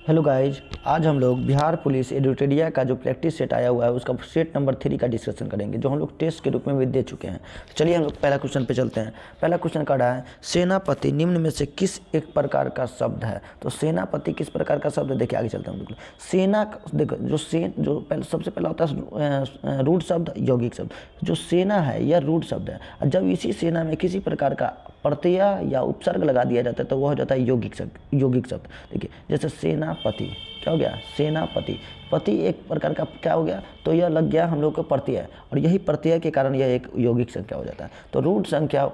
Hello guys, आज हम लोग बिहार पुलिस एडिटोरिया का जो प्रैक्टिस सेट आया हुआ है उसका सेट नंबर 3 का डिस्कशन करेंगे, जो हम लोग टेस्ट के रूप में भी दे चुके हैं। चलिए हम लोग पहला क्वेश्चन पे चलते हैं। पहला क्वेश्चन का रहा है, सेनापति निम्न में से किस एक प्रकार का शब्द है। तो सेनापति किस प्रकार का शब्द है, देखिए आगे चलते हैं हम लोग। सेना, देखो जो पहले सबसे पहला होता है रूढ़ शब्द, यौगिक शब्द। जो सेना है यह रूढ़ शब्द है, और जब इसी सेना में किसी प्रकार का प्रत्यय या उपसर्ग लगा दिया जाता है तो वह हो जाता है यौगिक शब्द। यौगिक शब्द देखिए, जैसे सेनापति, क्या हो गया, सेनापति। पति एक प्रकार का क्या हो गया, तो यह लग गया हम लोग को प्रत्यय, और यही प्रत्यय के कारण यह एक यौगिक संख्या हो जाता है। तो रूढ़ संख्या,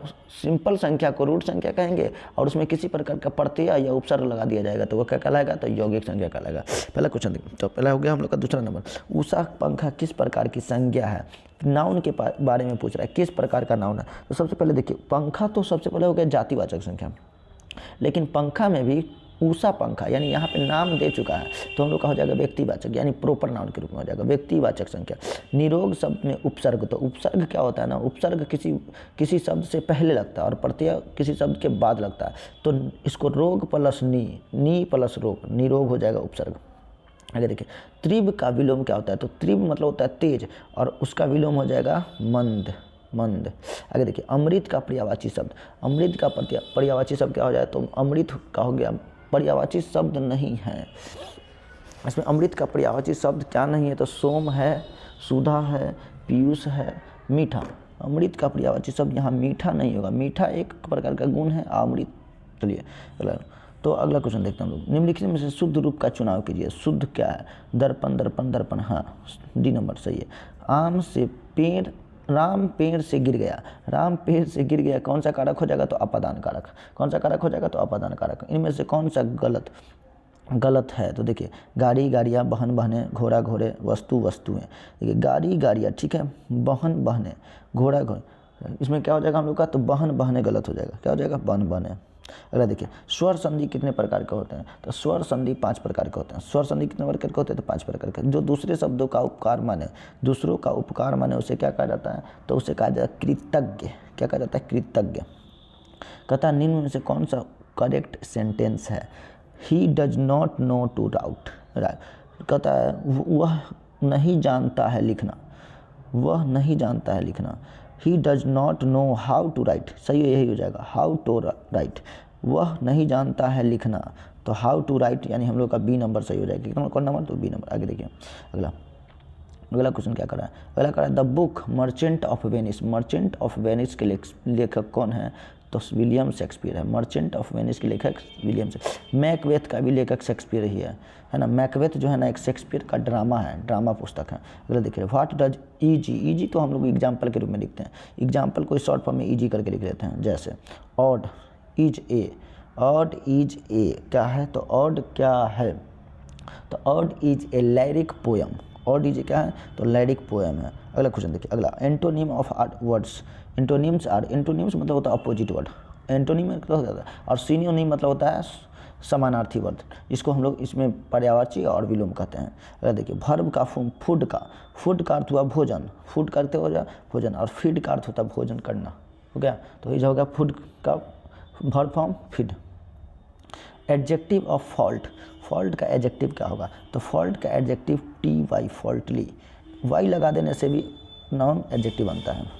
सिंपल संख्या को रूढ़ संख्या कहेंगे, और उसमें किसी प्रकार का प्रत्यय या उपसर्ग लगा दिया जाएगा तो वह क्या कहलाएगा, तो यौगिक संख्या कहलाएगा। पहला क्वेश्चन देखिए, तो पहला हो गया हम लोग का। दूसरा नंबर, उषा पंखा किस प्रकार की संज्ञा है। नाउन के बारे में पूछ रहा है, किस प्रकार का नाउन है। तो सबसे पहले देखिए, पंखा तो सबसे पहले हो गया जातिवाचक संख्या, लेकिन पंखा में भी उषा पंखा यानी यहाँ पे नाम दे चुका है तो हम लोग का हो जाएगा व्यक्तिवाचक, यानी प्रोपर नाउन के रूप में हो जाएगा व्यक्तिवाचक संख्या। निरोग शब्द में उपसर्ग, तो उपसर्ग क्या होता है ना, उपसर्ग किसी शब्द से पहले लगता है और प्रत्यय किसी शब्द के बाद लगता है, तो इसको रोग प्लस नी प्लस रोग, निरोग हो जाएगा उपसर्ग। आगे देखिए, त्रिभ का विलोम क्या होता है। तो त्रिभ मतलब होता है तेज, और उसका विलोम हो जाएगा मंद। आगे देखिए, अमृत का पर्यायवाची शब्द, अमृत का पर्यायवाची शब्द क्या हो जाए, तो अमृत का हो गया पर्यायवाची शब्द नहीं है। इसमें अमृत का पर्यायवाची शब्द क्या नहीं है, तो सोम है, सुधा है, पीयूष है, मीठा। अमृत का पर्यायवाची शब्द यहाँ मीठा नहीं होगा, मीठा एक प्रकार का गुण है, अमृत। चलिए तो अगला क्वेश्चन देखते हैं हम लोग। निम्नलिखित में से शुद्ध रूप का चुनाव कीजिए। शुद्ध क्या है, दर्पण, हाँ डी नंबर सही है। राम पेड़ से गिर गया, राम पेड़ से गिर गया कौन सा कारक हो जाएगा, तो अपादान कारक। कौन सा कारक हो जाएगा, तो अपादान कारक। इनमें से कौन सा गलत है। तो देखिए, गाड़ियाँ, बहनें, घोड़ा घोड़े, वस्तुएं। देखिए, गाड़ियाँ ठीक है, बहनें, घोड़ा घोड़े, इसमें क्या हो जाएगा हम लोग का, तो बहनें गलत हो जाएगा, क्या हो जाएगा, बहनें। अगला देखिए, स्वर संधि कितने प्रकार के होते हैं। तो स्वर संधि 5 प्रकार के होते हैं। स्वर संधि कितने प्रकार के होते हैं, तो 5 प्रकार के। जो दूसरे शब्दों का उपकार माने, दूसरों का उपकार माने, उसे क्या कहा जाता है, तो उसे कहा जाता है कृतज्ञ। क्या कहा जाता है, कृतज्ञ। कहता निम्न में से कौन सा करेक्ट सेंटेंस है। He does not know to write, कहता है वह नहीं जानता है लिखना, वह नहीं जानता है लिखना। He does not know how to write, सही यही हो जाएगा, हाउ टू राइट। वह नहीं जानता है लिखना, तो हाउ टू राइट यानी हम लोग का बी नंबर सही हो जाएगा। कितना कौन नंबर, तो बी नंबर। आगे देखिए, अगला क्वेश्चन क्या कर रहा है। अगला कर रहा है, the book merchant of Venice. Merchant of Venice के लेखक कौन है, तो विलियम शेक्सपियर है। मर्चेंट ऑफ वेनिस के लेखक विलियम शेक्सपियर। मैकबेथ का भी लेखक शेक्सपियर ही है ना। मैकबेथ जो है ना एक शेक्सपियर का ड्रामा है, ड्रामा पुस्तक है। अगला देखिए, व्हाट डज ईजी तो हम लोग एग्जाम्पल के रूप में लिखते हैं। एग्जाम्पल को शॉर्ट फॉर्म में ईजी करके लिख लेते हैं। जैसे ऑड इज ए क्या है, तो ऑड क्या है, तो odd is a lyric poem. Odd is क्या है, तो लिरिक पोएम है। अगला क्वेश्चन देखिए, अगला एंटोनिम ऑफ वर्ड्स। एंटोनिम्स मतलब होता है अपोजिट वर्ड, एंटोनिम मतलब होता है, और सिनोनिम मतलब होता है समानार्थी वर्ड, जिसको हम लोग इसमें पर्यायवाची और विलोम कहते हैं। अगर देखिए, भर्ब का फॉर्म फूड का अर्थ हुआ भोजन, फूड करते हो जाए भोजन, और फीड का अर्थ होता है भोजन करना, हो गया। तो ये होगा फूड का verb form feed. Adjective of fault का एडजेक्टिव क्या होगा, तो फॉल्ट का एडजेक्टिव TY, फॉल्टली। वाई लगा देने से भी नाउन एडजेक्टिव बनता है।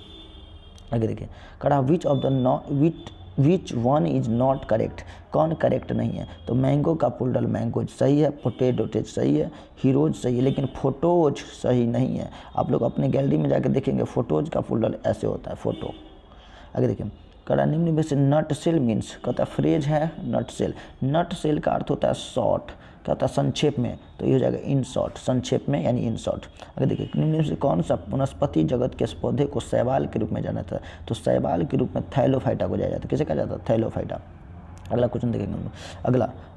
आगे देखिए, कड़ा which one is not correct, कौन करेक्ट नहीं है, तो मैंगो का पुलडल मैंगोज सही है, पोटेटोज सही है, हीरोज सही है, लेकिन फोटोज सही नहीं है। आप लोग अपने गैलरी में जाकर देखेंगे, फोटोज का पुलडल ऐसे होता है, फोटो। आगे देखिए, कड़ा निम्न में से नट सेल मीन्स, कहता फ्रेज है नट सेल। नट सेल का अर्थ होता है शॉर्ट, क्या होता है संक्षेप में, तो ये हो जाएगा इन शॉर्ट, संक्षेप में यानी इन शॉर्ट। अगर देखिए, निम्न में से कौन सा वनस्पति जगत के पौधे को शैवाल के रूप में जाना जाता है, तो शैवाल के रूप में थैलोफाइटा को जाया जाता है। किसे कहा जाता है, थैलोफाइटा। अगला क्वेश्चन देखेंगे हम लोग।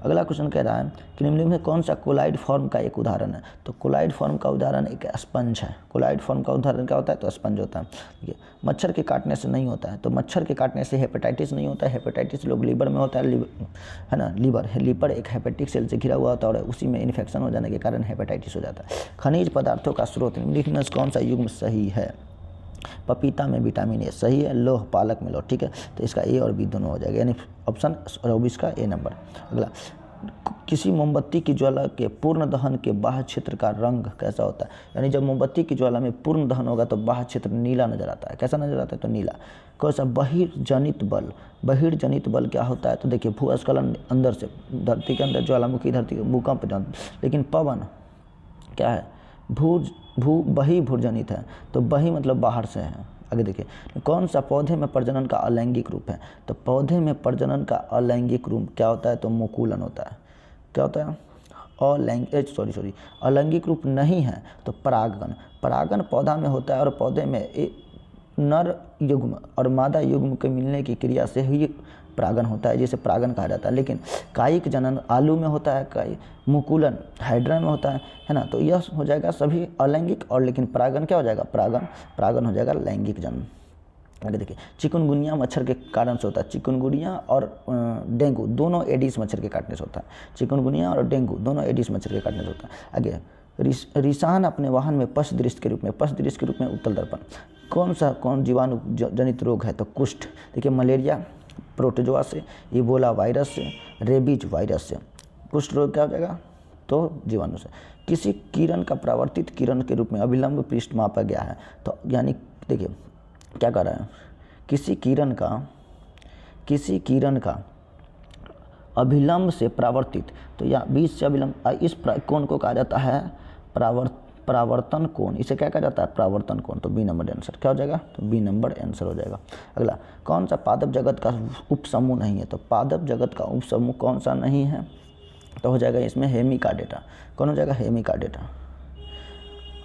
अगला क्वेश्चन कह रहा है कि निम्नलिखित में कौन सा कोलाइड फॉर्म का एक उदाहरण है, तो कोलाइड फॉर्म का उदाहरण एक स्पंज है। कोलाइड फॉर्म का उदाहरण क्या होता है, तो स्पंज होता है। देखिए, मच्छर के काटने से नहीं होता है, तो मच्छर के काटने से हेपेटाइटिस नहीं होता है। हेपेटाइटिस लोग लीवर में होता है ना, लीवर एक हेपेटिक सेल से घिरा हुआ होता है, और उसी में इन्फेक्शन हो जाने के कारण हेपेटाइटिस हो जाता है। खनिज पदार्थों का स्रोत निम्नलिखित में कौन सा युग्म सही है, पपीता में विटामिन ए सही है, लोह पालक में लोह, ठीक है। तो इसका ए और बी दोनों हो जाएगा, यानी ऑप्शन 24 का ए नंबर। अगला, किसी मोमबत्ती की ज्वाला के पूर्ण दहन के बाह्य क्षेत्र का रंग कैसा होता है? यानी जब मोमबत्ती की ज्वाला में पूर्ण दहन होगा तो बाह्य क्षेत्र नीला नजर आता है। कैसा नजर आता है? तो नीला। कौन सा? बहिर्जनित बल। बहिर्जनित बल क्या होता है? तो देखिए भूस्खलन अंदर से, धरती के अंदर ज्वालामुखी, धरती भूकंप, लेकिन पवन क्या है? बही भूर्जनित है। तो बही मतलब बाहर से है। आगे देखिए, कौन सा पौधे में प्रजनन का अलैंगिक रूप है? तो पौधे में प्रजनन का अलैंगिक रूप क्या होता है? तो मुकुलन होता है। क्या होता है? अलैंगिक रूप नहीं है तो परागण। परागण पौधा में होता है और पौधे में नर युग्म और मादा युग्म के मिलने की क्रिया से ही परागण होता है, जिसे परागण कहा जाता है। लेकिन कायिक जनन आलू में होता है, मुकुलन हाइड्रा में होता है ना। तो यह हो जाएगा सभी अलैंगिक, और लेकिन परागण क्या हो जाएगा? परागण हो जाएगा लैंगिक जनन। आगे देखिए, चिकुनगुनिया मच्छर के कारण से होता है। चिकुनगुनिया और डेंगू दोनों एडिस मच्छर के काटने से होता है। चिकुनगुनिया और डेंगू दोनों एडिस मच्छर के काटने से होता है। आगे, रिसान अपने वाहन में पश दृष्टि के रूप में उत्तल दर्पण। कौन जीवाणु जनित रोग है? तो कुष्ठ। देखिए, मलेरिया प्रोटोजोआ से, इबोला वायरस से, रेबीज वायरस से। कुष्ठ रोग क्या हो जाएगा? तो जीवाणु से। किसी किरण का परावर्तित किरण के रूप में अभिलंब पृष्ठ मापा गया है। तो यानी देखिए क्या कर रहा है? किसी किरण का अभिलंब से परावर्तित, तो या बीच से अभिलंब, इस कोण को कहा जाता है परावर्तन कोण। इसे क्या कहा जाता है? परावर्तन कोण। तो बी नंबर आंसर क्या हो जाएगा? तो बी नंबर आंसर हो जाएगा। अगला, कौन सा पादप जगत का उपसमूह नहीं है? तो पादप जगत का उपसमूह कौन सा नहीं है? तो हो जाएगा इसमें हेमिकार्डेटा। कौन हो जाएगा? हेमिकार्डेटा।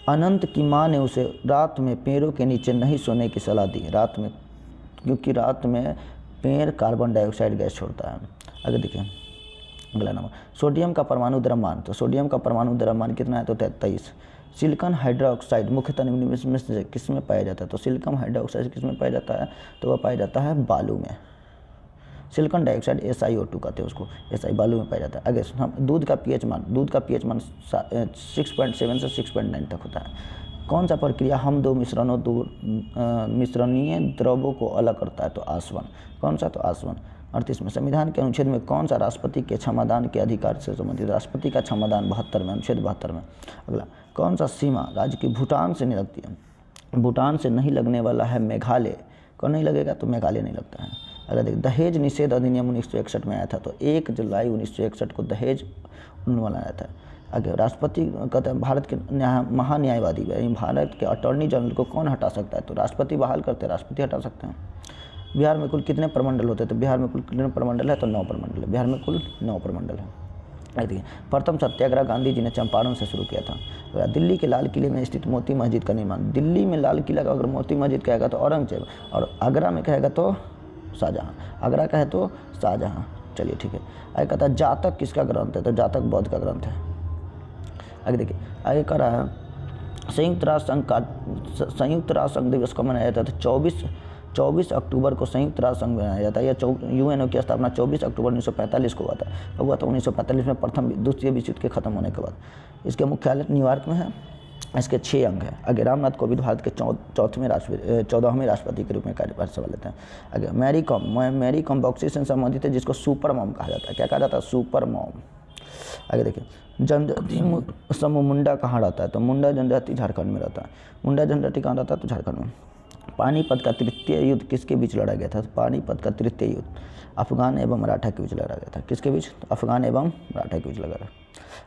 अनंत की माँ ने उसे रात में पेड़ों के नीचे नहीं सोने की सलाह दी। रात में, क्योंकि रात में पेड़ कार्बन डाइऑक्साइड गैस छोड़ता है। आगे देखिए, अगला नंबर, सोडियम का परमाणु द्रव्यमान। तो सोडियम का परमाणु द्रव्यमान कितना है? तो 33। सिलिकॉन हाइड्रोक्साइड मुख्यतः निम्न में से किस में पाया जाता है? तो सिलिकॉन हाइड्रोक्साइड किस में पाया जाता है? तो वह पाया जाता है बालू में। सिलिकॉन डाइऑक्साइड SiO2 कहते हैं उसको, SI बालू में पाया जाता है। आगे हम दूध का pH मान 6.7 से 6.9 तक होता है। कौन सा प्रक्रिया हम दो मिश्रणीय द्रवों को अलग करता है? तो आसवन। कौन सा? तो आसवन। 38 में, संविधान के अनुच्छेद में कौन सा राष्ट्रपति के क्षमादान के अधिकार से संबंधित? राष्ट्रपति का क्षमादान 72 में, अनुच्छेद 72 में। अगला, कौन सा सीमा राज्य की भूटान से नहीं लगती है? भूटान से नहीं लगने वाला है मेघालय। कौन नहीं लगेगा? तो मेघालय नहीं लगता है। अगर देख, दहेज निषेध अधिनियम 1961 में आया था। तो 1 जुलाई 1961 को दहेज उन्मूलन आया था। आगे, राष्ट्रपति कहते हैं भारत के महान्यायवादी, भारत के अटॉर्नी जनरल को कौन हटा सकता है? तो राष्ट्रपति बहाल करते हैं, राष्ट्रपति हटा सकते हैं। बिहार में कुल कितने प्रमंडल होते हैं? तो बिहार में कुल कितने प्रमंडल है? तो 9 प्रमंडल है। बिहार में कुल 9 प्रमंडल है। देखिए, प्रथम सत्याग्रह गांधी जी ने चंपारण से शुरू किया था। दिल्ली के लाल किले में स्थित मोती मस्जिद का निर्माण। दिल्ली में लाल किला का अगर मोती मस्जिद कहेगा तो औरंगजेब, और आगरा में कहेगा तो शाहजहाँ। आगरा का है तो शाहजहाँ। चलिए ठीक है। आगे कहता है जातक किसका ग्रंथ है? तो जातक बौद्ध का ग्रंथ है। आगे देखिए, आगे कह रहा है संयुक्त राष्ट्र संघ दिवस कब मनाया जाता है? तो 24 अक्टूबर को संयुक्त राष्ट्र संघ मनाया जाता है। या UNO की स्थापना 24 अक्टूबर 1945 को हुआ था। 1945 में द्वितीय विश्व युद्ध के खत्म होने के बाद। इसके मुख्यालय न्यूयॉर्क में है। इसके 6 अंग हैं। आगे, रामनाथ कोविंद भारत के 14वें राष्ट्रपति के रूप में कार्यभार संभाल लेते हैं। आगे, मैरी कॉम बॉक्सिंग से संबंधित है, जिसको सुपर मॉम कहा जाता है। क्या कहा जाता है? Super mom. आगे देखिए, जनजाति समूह मुंडा कहाँ रहता है? तो मुंडा जनजाति झारखंड में रहता है। मुंडा जनजाति कहाँ रहता है? तो झारखंड में। पानीपत का तृतीय युद्ध किसके बीच लड़ा गया था? तो पानीपत का तृतीय युद्ध अफगान एवं मराठा के बीच लड़ा गया था। किसके बीच? तो अफगान एवं मराठा के बीच लड़ा गया।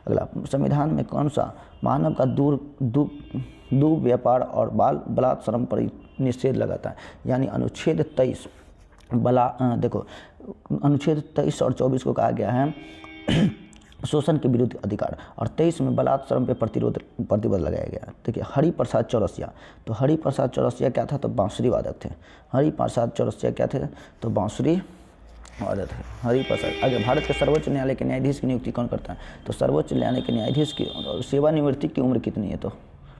अगला, संविधान में कौन सा मानव का दुर्व्यापार और बाल बलात्कार पर निषेध लगाता है? यानी अनुच्छेद 23 देखो, अनुच्छेद 23 और 24 को कहा गया है शोषण के विरुद्ध अधिकार, और 23 में बलात्कार पे प्रतिबंध लगाया गया। देखिए, हरिप्रसाद चौरसिया। तो हरिप्रसाद चौरसिया क्या था? तो बांसुरी वादक थे। हरिप्रसाद चौरसिया क्या थे? तो बांसुरी वादक थे हरिप्रसाद। आगे, भारत के सर्वोच्च न्यायालय के न्यायाधीश की नियुक्ति कौन करता है? तो सर्वोच्च न्यायालय के न्यायाधीश की सेवानिवृत्ति की उम्र कितनी है? तो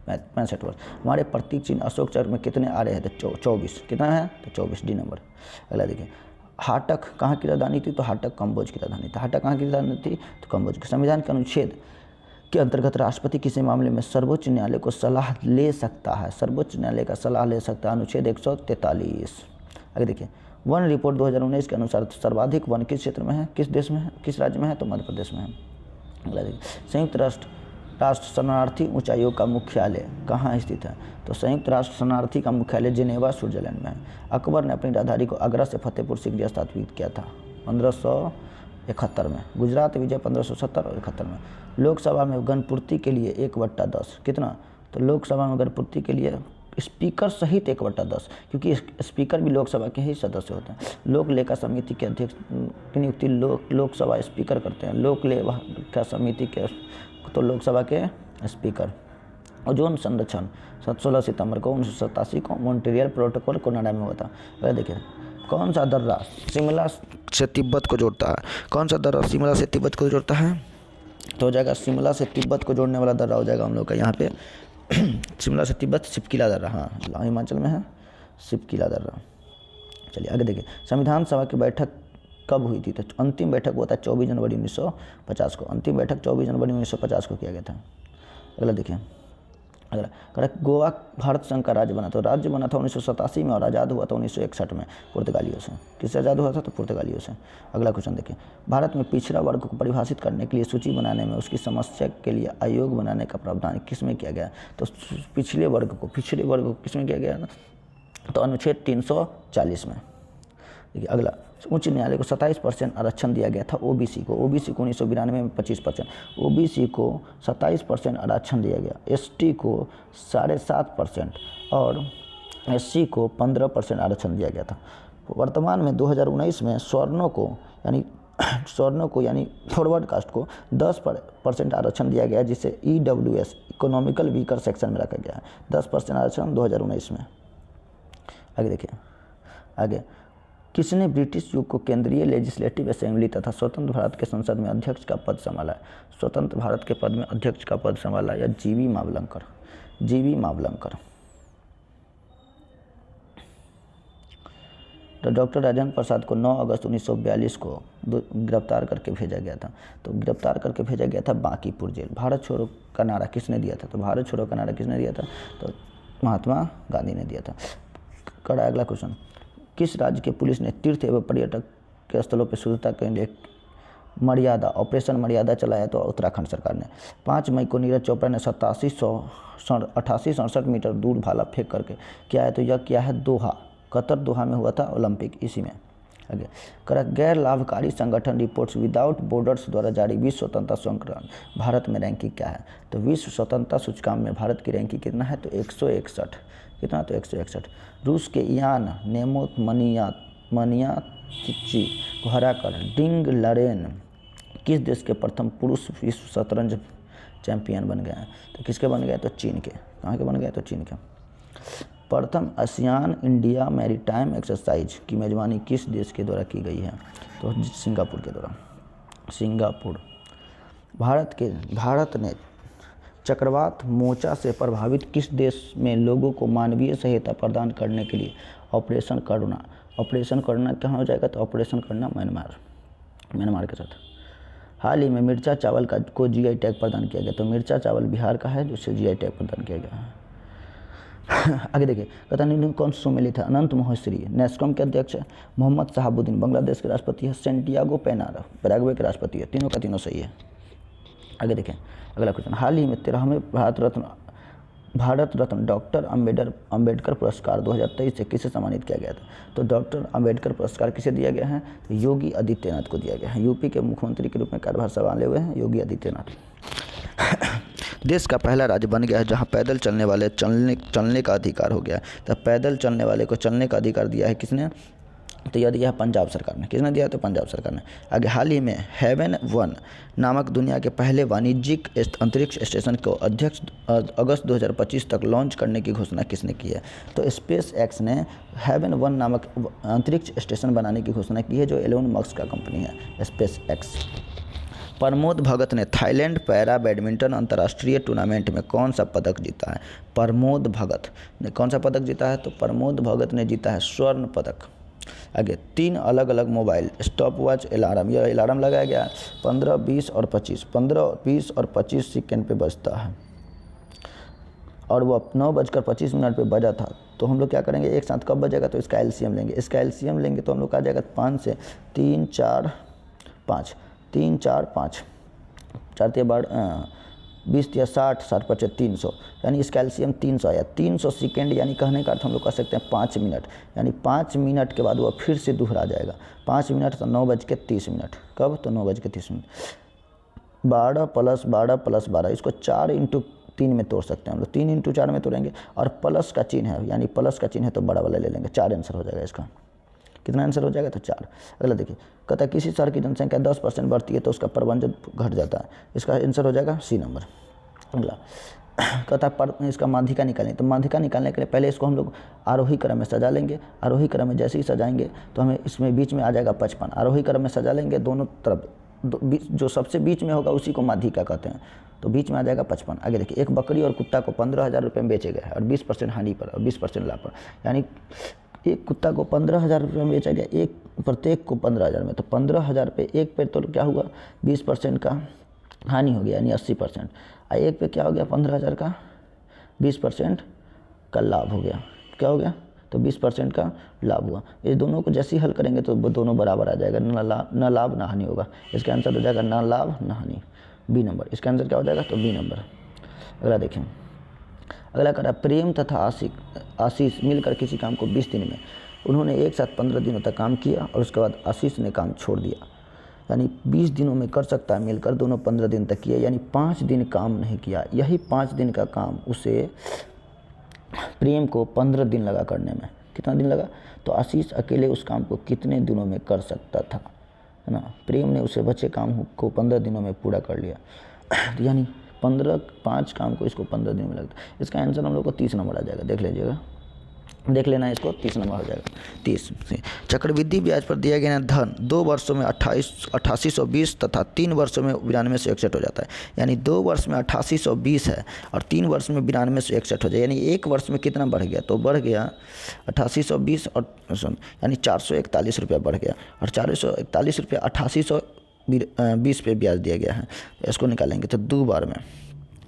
65 वर्ष। हमारे प्रतीक चिन्ह अशोक चक्र में कितने आ रहे हैं? तो 24। कितना है? तो 24, डी नंबर। अगला देखिए, हाटक कहाँ की राजधानी थी? तो हाटक कंबोज की राजधानी थी। हाटक कहाँ की राजधानी थी? तो कंबोज की। संविधान के अनुच्छेद के अंतर्गत राष्ट्रपति किसी मामले में सर्वोच्च न्यायालय को सलाह ले सकता है? सर्वोच्च न्यायालय का सलाह ले सकता है, अनुच्छेद 143। आगे देखिए, वन रिपोर्ट 2019 के अनुसार सर्वाधिक वन किस क्षेत्र में है? किस देश में है? किस राज्य में है? तो मध्य प्रदेश में है। अगला देखिए, संयुक्त राष्ट्र शरणार्थी उच्च आयोग का मुख्यालय कहाँ स्थित है? तो संयुक्त राष्ट्र शरणार्थी का मुख्यालय जिनेवा स्विट्जरलैंड में है। अकबर ने अपनी राजधानी को आगरा से फतेहपुर सीकरी स्थापित किया था 1571 में। गुजरात विजय 1570 और 71 में। लोकसभा में गणपूर्ति के लिए 1/10 कितना? तो लोकसभा में गणपूर्ति के लिए स्पीकर सहित 1/10, क्योंकि स्पीकर भी लोकसभा के ही सदस्य होते हैं। लोक लेखा समिति के अध्यक्ष की नियुक्ति लोकसभा स्पीकर करते हैं। लोक लेखा समिति के तो लोकसभा के स्पीकर। ओजोन संरक्षण 16 सितंबर को 1987 को मॉन्ट्रियल प्रोटोकॉल कनाडा में हुआ था। अगर देखिए, कौन सा दर्रा शिमला से तिब्बत को जोड़ता है? कौन सा दर्रा शिमला से तिब्बत को जोड़ता है? तो हो जाएगा शिमला से तिब्बत को जोड़ने वाला दर्रा हो जाएगा हम लोग का यहाँ पे शिमला से तिब्बत सिपकिला दर्रा। हाँ, हिमाचल में है सिपकिला दर्रा। चलिए आगे देखिए, संविधान सभा की बैठक कब हुई थी? तो अंतिम बैठक हुआ था 24 जनवरी 1950 को। अंतिम बैठक 24 जनवरी 1950 को किया गया था। अगला देखिए, अगला करेक्ट, गोवा भारत संघ का राज्य बना। तो राज्य बना था 1987 में और आज़ाद हुआ था 1961 में पुर्तगालियों से। किससे आज़ाद हुआ था? तो पुर्तगालियों से। अगला क्वेश्चन देखिए, भारत में पिछड़ा वर्ग को परिभाषित करने के लिए सूची बनाने में उसकी समस्या के लिए आयोग बनाने का प्रावधान किस में किया गया? तो पिछड़े वर्ग को किस में किया गया? तो अनुच्छेद 340 में। देखिए अगला, उच्च न्यायालय को 27% आरक्षण दिया गया था ओबीसी को 1992 में 25%, ओबीसी को 27% आरक्षण दिया गया, एसटी को 7.5% और एससी को 15% आरक्षण दिया गया था। वर्तमान में 2019 में सवर्णों को यानी फॉरवर्ड कास्ट को 10% आरक्षण दिया गया, जिसे ईडब्ल्यूएस इकोनॉमिकल वीकर सेक्शन में रखा गया है। 10% आरक्षण 2019 में। आगे देखिए, आगे किसने ब्रिटिश युग को केंद्रीय लेजिस्लेटिव असेंबली तथा स्वतंत्र भारत के संसद में अध्यक्ष का पद संभाला? स्वतंत्र भारत के पद में अध्यक्ष का पद संभाला या जीवी मावलंकर। तो डॉक्टर राजेंद्र प्रसाद को 9 अगस्त 1942 को गिरफ्तार करके भेजा गया था। तो गिरफ्तार करके भेजा गया था बांकीपुर जेल। भारत छोड़ो का नारा किसने दिया था? तो भारत छोड़ो का नारा किसने दिया था? तो महात्मा गांधी ने दिया था। कड़ा अगला क्वेश्चन, किस राज्य के पुलिस ने तीर्थ एवं पर्यटक के स्थलों पर शुद्धता के लिए ऑपरेशन मर्यादा चलाया? तो उत्तराखंड सरकार ने। 5 मई को नीरज चोपड़ा ने 8767 मीटर दूर भाला फेंक करके किया है? तो यह क्या है? कतर दोहा में हुआ था ओलंपिक, इसी में। आगे करेक्ट, गैर लाभकारी संगठन रिपोर्ट्स विदाउट बॉर्डर्स द्वारा जारी विश्व स्वतंत्रता सूचकांक भारत में रैंकिंग क्या है? तो विश्व स्वतंत्रता सूचकांक में भारत की रैंकिंग कितना है? तो 161। कितना? तो 161। रूस के यान नेमोत्मनियाचिची को हराकर डिंग लरेन किस देश के प्रथम पुरुष विश्व शतरंज चैंपियन बन गए हैं? तो किसके बन गए? तो चीन के। कहाँ के बन गए? तो चीन के। प्रथम आसियान इंडिया मैरीटाइम एक्सरसाइज की मेजबानी किस देश के द्वारा की गई है? तो सिंगापुर के द्वारा। सिंगापुर। भारत ने चक्रवात मोर्चा से प्रभावित किस देश में लोगों को मानवीय सहायता प्रदान करने के लिए ऑपरेशन करुणा कहाँ हो जाएगा? तो ऑपरेशन करुणा म्यांमार के साथ। हाल ही में मिर्चा चावल को जीआई टैग प्रदान किया गया। तो मिर्चा चावल बिहार का है, जिससे जीआई टैग प्रदान किया गया है। आगे देखिए, कथानिधि कौन सा सुमेलित है? अनंत मोहश्री नेस्कॉम के अध्यक्ष है। मोहम्मद शहाबुद्दीन बांग्लादेश के राष्ट्रपति है। सेंटियागो पेनारा पैराग्वे के राष्ट्रपति है। तीनों का तीनों सही है। आगे देखें अगला क्वेश्चन, हाल ही में 13वें भारत रत्न डॉक्टर अंबेडकर पुरस्कार 2023 से किसे सम्मानित किया गया था? तो डॉक्टर अंबेडकर पुरस्कार किसे दिया गया है? तो योगी आदित्यनाथ को दिया गया है। यूपी के मुख्यमंत्री के रूप में कार्यभार संभाले हुए हैं योगी आदित्यनाथ। देश का पहला राज्य बन गया है जहां पैदल चलने वाले चलने का अधिकार हो गया है। तो पैदल चलने वाले को चलने का अधिकार दिया है किसने? तो यह दिया है पंजाब सरकार ने। किसने दिया? तो पंजाब सरकार ने। आगे हाल ही में हेवन 1 नामक दुनिया के पहले वाणिज्यिक अंतरिक्ष स्टेशन को अगस्त 2025 तक लॉन्च करने की घोषणा किसने की है? तो स्पेस एक्स ने हेवन 1 नामक अंतरिक्ष स्टेशन बनाने की घोषणा की है, जो एलोन मस्क का कंपनी है स्पेस एक्स। प्रमोद भगत ने थाईलैंड पैरा बैडमिंटन अंतर्राष्ट्रीय टूर्नामेंट में कौन सा पदक जीता है? प्रमोद भगत ने कौन सा पदक जीता है? तो प्रमोद भगत ने जीता है स्वर्ण पदक। आगे 3 अलग अलग मोबाइल स्टॉप वॉच अलार्म, यह अलार्म लगाया गया 15, 20 और 25 सेकेंड पे बजता है और वो 9:25 पे बजा था। तो हम लोग क्या करेंगे, एक साथ कब बजेगा? तो इसका एलसीएम लेंगे तो हम लोग आ जाएगा 5 से 3, 4, 5 4 तिया 20 तिया 60, 60 5 300, यानी इस कैल्शियम 300 आया। 300 सेकेंड यानी कहने का अर्थ हम लोग कह सकते हैं 5 मिनट, यानी 5 मिनट के बाद वह फिर से दोहरा जाएगा। 5 मिनट तो 9:30। कब? तो 9:30। 12 + 12 + 12, इसको 4 × 3 में तोड़ सकते हैं हम लोग। 3 × 4 में तोड़ेंगे और प्लस का चिन्ह है, यानी प्लस का चिन्ह है तो बड़ा वाला ले लेंगे। 4 आंसर हो जाएगा इसका। कितना आंसर हो जाएगा? तो 4। अगला देखिए, कहता है किसी शहर की जनसंख्या 10% बढ़ती है तो उसका प्रबंधन घट जाता है। इसका आंसर हो जाएगा सी नंबर। अगला कहता है पर इसका माध्यिका निकालें। तो माध्यिका निकालने के लिए पहले इसको हम लोग आरोही क्रम में सजा लेंगे। आरोही क्रम में जैसे ही सजाएंगे तो हमें इसमें बीच में आ जाएगा 55। आरोही क्रम में सजा लेंगे, दोनों तरफ जो सबसे बीच में होगा उसी को माध्यिका कहते हैं, तो बीच में आ जाएगा 55। आगे देखिए, एक बकरी और कुत्ता को 15,000 रुपये में बेचे गए और 20% हानि पर और 20% लाभ पर, यानी एक कुत्ता को 15,000 रुपये में बेचा गया, एक प्रत्येक को 15,000 में, तो 15,000 पे एक पे तो क्या हुआ 20% का हानि हो गया, यानी 80%। और एक पे क्या हो गया 15,000 का 20% का लाभ हो गया। क्या हो गया? तो 20% का लाभ हुआ। ये दोनों को जैसे ही हल करेंगे तो दोनों बराबर आ जाएगा, न लाभ ना हानि होगा। इसका आंसर हो जाएगा न लाभ न हानि, बी नंबर। इसका आंसर क्या हो जाएगा? तो बी नंबर। अगला देखें, अगला करा प्रेम तथा आशीष मिलकर किसी काम को 20 दिन में, उन्होंने एक साथ 15 दिनों तक काम किया और उसके बाद आशीष ने काम छोड़ दिया। यानी 20 दिनों में कर सकता है मिलकर, दोनों 15 दिन तक किया, यानी 5 दिन काम नहीं किया। यही 5 दिन का काम उसे प्रेम को 15 दिन लगा करने में। कितना दिन लगा? तो आशीष अकेले उस काम को कितने दिनों में कर सकता था, है ना? प्रेम ने उसे बचे काम को 15 दिनों में पूरा कर लिया। तो यानी 5 काम को इसको 15 दिन में लगता है। इसका आंसर हम लोग को 30 नंबर आ जाएगा। देख लीजिएगा, देख लेना, इसको 30 नंबर हो जाएगा। 30 चक्रवृद्धि ब्याज पर दिया गया धन 2 वर्षों में 8820 तथा 3 वर्षों में 9261 हो जाता है। यानी 2 वर्ष में 8820 है और 3 वर्ष में 9261 हो जाए, यानी 1 वर्ष में कितना बढ़ गया? तो बढ़ गया 8820 और यानी 441 रुपया बढ़ गया, और 441 रुपया 8820 पे ब्याज दिया गया है। इसको निकालेंगे तो 2 बार में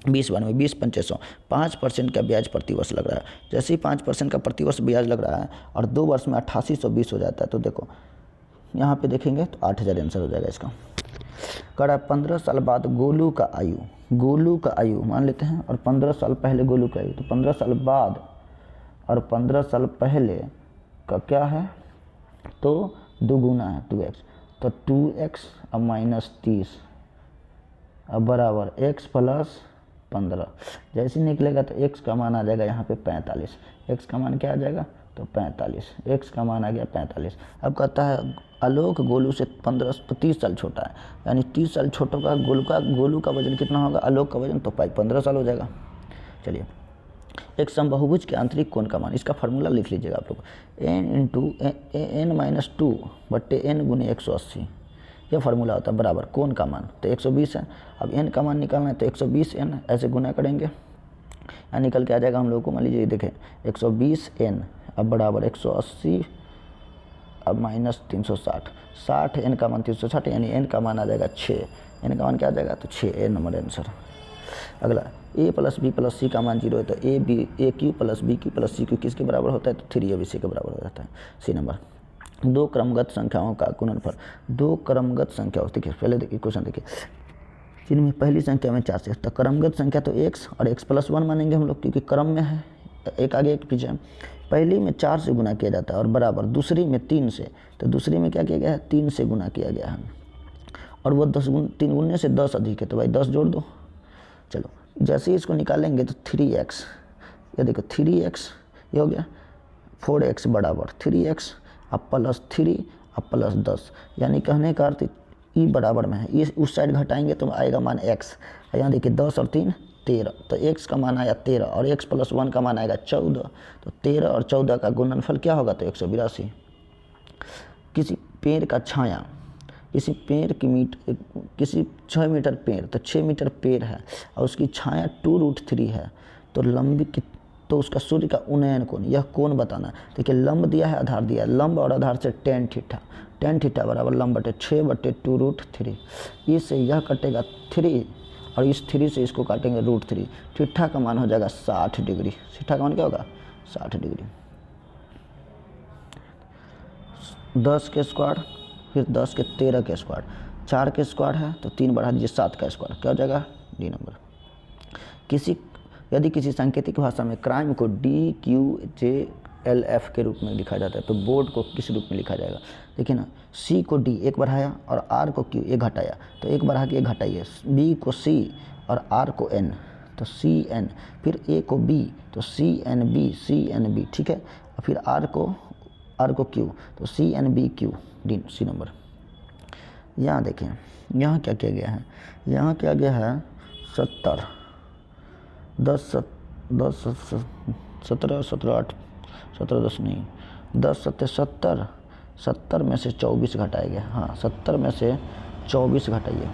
20 बार में 20 500 5% का ब्याज प्रतिवर्ष लग रहा है। जैसे ही 5% का प्रतिवर्ष ब्याज लग रहा है और 2 वर्ष में 8820 हो जाता है, तो देखो यहाँ पे देखेंगे तो 8000 आंसर हो जाएगा इसका। कड़ा 15 साल बाद गोलू का आयु मान लेते हैं, और 15 साल पहले गोलू का आयु, तो 15 साल बाद और 15 साल पहले का क्या है? तो दोगुना है 2x, तो 2x अब -30 अब बराबर x + 15। जैसे ही निकलेगा तो x का मान आ जाएगा यहाँ पे 45। x का मान क्या आ जाएगा? तो 45। x का मान आ गया 45। अब कहता है आलोक गोलू से 30 साल छोटा है, यानी 30 साल छोटों का गोलू का वजन कितना होगा? आलोक का वजन तो 15 साल हो जाएगा। चलिए, एक समबाहुभुज के आंतरिक कोण का मान, इसका फार्मूला लिख लीजिएगा आप लोग, n × n-2 बट्टे n × 180, यह फार्मूला होता है बराबर कोण का मान, तो 120 है। अब n का मान निकालना है तो 120n ऐसे गुना करेंगे, यहाँ निकल के आ जाएगा हम लोगों को, मान लीजिए देखें 120n अब बराबर 180 अब -360, 60 n का मान 360, यानी n का मान आ जाएगा 6। n का मान क्या आ जाएगा? तो 6 n नंबर आंसर। अगला a + b + c का मान 0 है तो a/q + b/q + c/q किसके बराबर होता है? तो 3ab/c के बराबर हो जाता है, सी नंबर। 2 क्रमगत संख्याओं का गुणनफल, 2 क्रमगत संख्याओं, देखिए पहले देखिए क्वेश्चन देखिए, जिनमें पहली संख्या में 4 से, तो क्रमगत संख्या तो x और x + 1 मानेंगे हम लोग, क्योंकि क्रम में है, एक आगे एक पीछे। पहली में 4 से गुना किया जाता है और बराबर, दूसरी में 3 से, तो दूसरी में क्या किया गया है? 3 से गुना किया गया है, और वो 3 गुने से 10 अधिक है, तो भाई 10 जोड़ दो। चलो, जैसे ही इसको निकालेंगे तो 3x, ये देखो 3x ये हो गया, 4x बराबर 3x अब +3 अब +10, यानी कहने का अर्थ ई बराबर में है, ये उस साइड घटाएंगे तो आएगा मान x। यहाँ देखिए 10 और 3 13, तो x का मान आया 13 और x + 1 का मान आएगा 14, तो 13 और 14 का गुणनफल क्या होगा? तो 182। किसी पेड़ का छाया, किसी पेड़ की किसी 6 मीटर पेड़, तो 6 मीटर पेड़ है और उसकी छाया 2√3 है, तो लंबी तो उसका सूर्य का उन्नयन कोण, यह कोण बताना। देखिए लंब दिया है, आधार दिया है, लंब और आधार से tan थीटा बराबर लंब बटे 6/2√3, इससे यह कटेगा 3 और इस 3 से इसको काटेंगे √3, थीटा का मान हो जाएगा 60 डिग्री। थीटा का मान क्या होगा? 60 डिग्री। 10 के स्क्वायर फिर 10 के 13 के स्क्वायर, 4 के स्क्वायर है तो 3 बढ़ा दीजिए 7 का स्क्वायर, क्या हो जाएगा डी नंबर। यदि किसी सांकेतिक भाषा में क्राइम को DQJLF के रूप में लिखा जाता है तो बोर्ड को किस रूप में लिखा जाएगा। देखिए ना, C को D एक बढ़ाया और R को Q एक घटाया, तो एक बढ़ा के एक घटाइए, B को C और R को N तो CN, फिर A को B तो CNB, ठीक है, और फिर R को Q तो CNBQ, डी सी नंबर। यहाँ देखें, यहाँ क्या किया गया है, यहाँ क्या गया है 17 10 17 17 8 17 10 नहीं 10 7 70 70 में से 24 घटाया गया। हाँ 70 में से 24 घटाइए,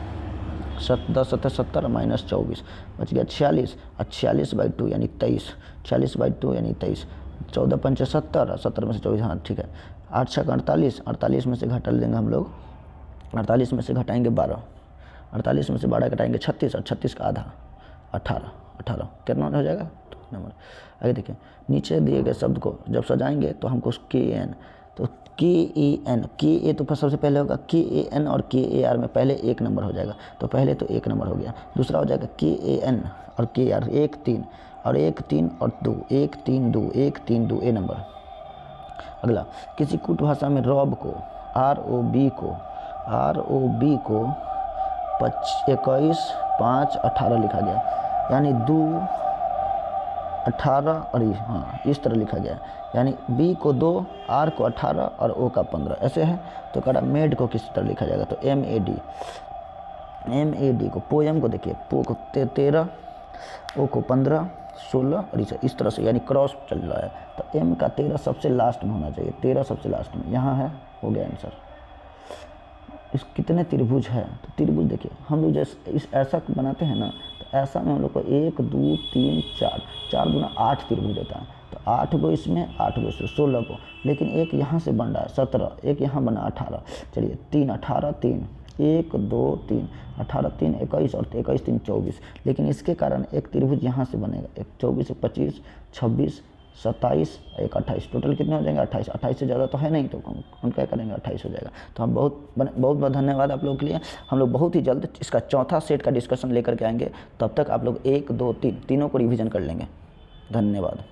10 7 70 माइनस 24 बच गया 46 और 46/2 यानी 23, 46/2 यानी 23, 14 पंचे 70 70 में से 24, हाँ ठीक है, 8 6 48, 48 में से घटा लेंगे हम लोग, 48 में से घटाएंगे 12, 48 में से 12 घटाएंगे 36 और 36 का आधा 18 कितना हो जाएगा नंबर। आगे देखिए, नीचे दिए गए शब्द को जब सजाएंगे तो हमको KN, तो KA तो सबसे पहले होगा KAN और KAR में पहले 1 नंबर हो जाएगा, तो पहले तो 1 नंबर हो गया, दूसरा हो जाएगा KAN और KR 1 3 और 1 3 और 2 1 3 2 1 3 2 ए नंबर। अगला, किसी कूट भाषा में रॉब को ROB को 21 5 18 लिखा गया, यानी 2 18 और हाँ इस तरह लिखा गया, यानी B को 2 R को 18 और O का 15 ऐसे है। तो कड़ा मेड को किस तरह लिखा जाएगा, तो MAD को, पोएम को देखिए, पो को 13 O को 15 16 और इस तरह से, यानी क्रॉस चल रहा है, तो M का 13 सबसे लास्ट में होना चाहिए, 13 सबसे लास्ट में, यहाँ है, हो गया आंसर। इस कितने त्रिभुज है, तो त्रिभुज देखिए हम लोग जैसे इस ऐसा बनाते हैं ना, तो ऐसा में हम लोग को 1 2 3 4 दूना 8 त्रिभुज देता है, तो 8 गो इसमें 8 गो इसमें 16 को, लेकिन एक यहाँ से बन रहा है 17, एक यहाँ बना 18, चलिए 3 18 3 1 2 3 18 3 21 और 21 3 24, लेकिन इसके कारण एक त्रिभुज यहाँ से बनेगा, एक 24 एक 25 26 27 एक 28, टोटल कितने हो जाएंगे 28, 28 से ज़्यादा तो है नहीं, तो हम क्या करेंगे 28 हो जाएगा। तो हम बहुत धन्यवाद आप लोगों के लिए। हम लोग बहुत ही जल्द इसका चौथा सेट का डिस्कशन लेकर के आएंगे, तब तक आप लोग 1 2 3 तीनों को रिवीजन कर लेंगे। धन्यवाद।